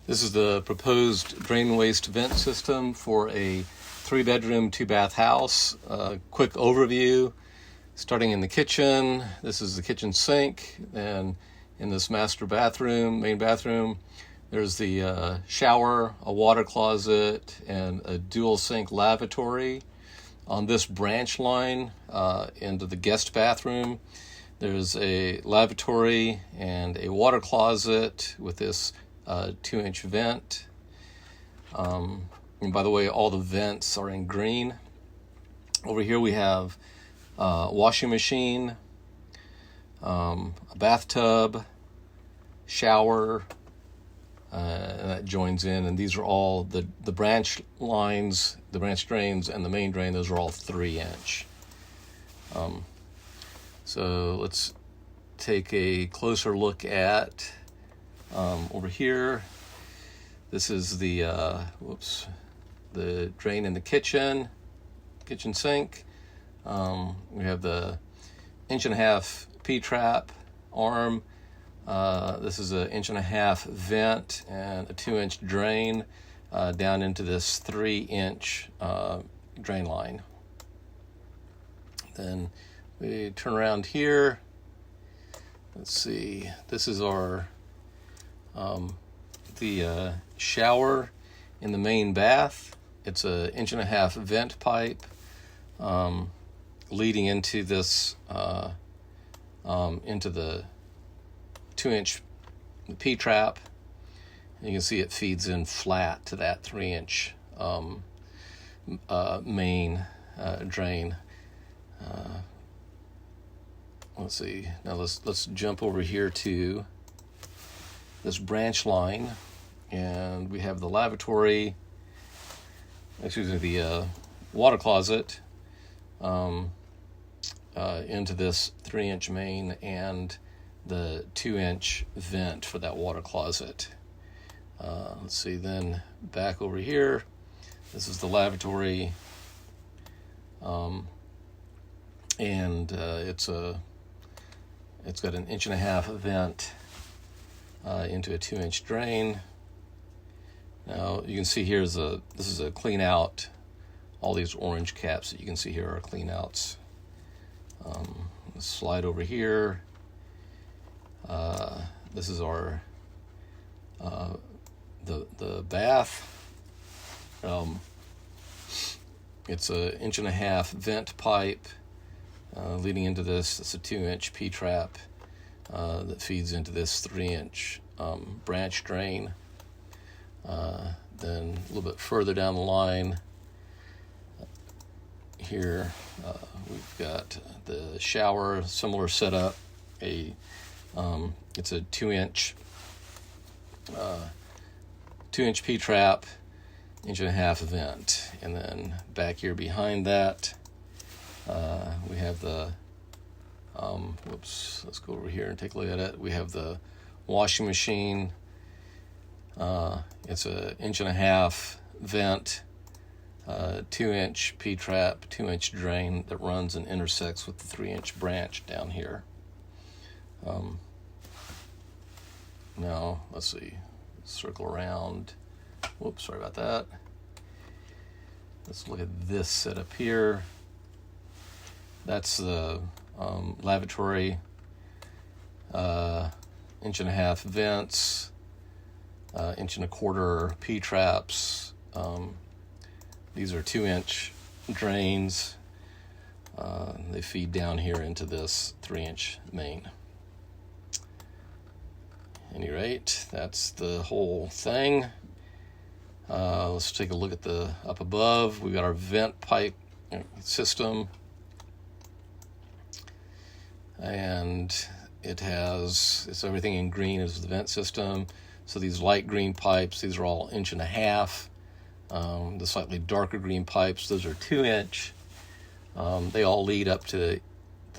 This is the proposed drain waste vent system for a 3-bedroom, 2-bath house. Quick overview, starting in the kitchen. This is the kitchen sink, and in this master bathroom, main bathroom, there's the shower, a water closet, and a dual sink lavatory. On this branch line into the guest bathroom, there's a lavatory and a water closet with this 2-inch vent. And by the way, all the vents are in green. Over here we have a washing machine, a bathtub, shower, and that joins in. And these are all the branch lines, the branch drains, and the main drain. Those are all 3-inch. So let's take a closer look at over here. This is the drain in the kitchen sink. We have the 1.5-inch P-trap arm. This is an 1.5-inch vent and a 2-inch drain down into this 3-inch drain line. Then we turn around here. Let's see. This is our the shower in the main bath. It's a 1.5-inch vent pipe leading into this into the 2-inch P-trap. You can see it feeds in flat to that 3-inch main drain. Let's see. Now let's jump over here to this branch line, and we have the lavatory. The water closet into this 3-inch main and the 2-inch vent for that water closet. Let's see. Then back over here, this is the lavatory, and it's got an 1.5-inch vent into a 2-inch drain. Now you can see here this is a clean out. All these orange caps that you can see here are clean outs. Let's slide over here. This is our the bath. It's a 1.5-inch vent pipe leading into this. It's a 2-inch P-trap that feeds into this 3-inch branch drain. Then a little bit further down the line here, we've got the shower, similar setup. It's a 2-inch P-trap, 1.5-inch vent, and then back here behind that, we have the let's go over here and take a look at it. We have the washing machine. It's a 1.5-inch vent, 2-inch P-trap, 2-inch drain that runs and intersects with the 3-inch branch down here. Now let's see, circle around. Whoops, sorry about that. Let's look at this setup here. That's the lavatory, 1.5-inch vents, 1.25-inch P-traps. These are 2-inch drains. They feed down here into this 3-inch main. At any rate, that's the whole thing. Let's take a look at the up above. We've got our vent pipe system, and it's everything in green is the vent system. So these light green pipes, these are all 1.5 inch. The slightly darker green pipes, those are 2-inch. They all lead up to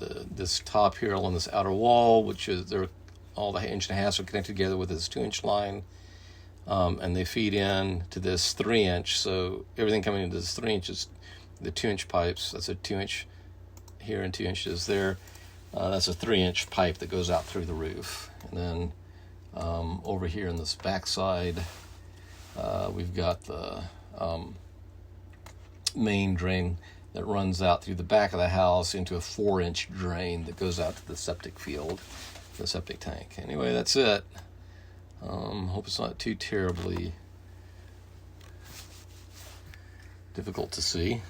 this top here on this outer wall, which is all the 1.5 are connected together with this 2-inch line, and they feed in to this 3-inch. So everything coming into this 3-inch is the 2-inch pipes. That's a 2-inch here and 2 inches there. That's a 3-inch pipe that goes out through the roof. And then over here on this backside, We've got the main drain that runs out through the back of the house into a 4-inch drain that goes out to the septic field, the septic tank. Anyway, that's it. Hope it's not too terribly difficult to see.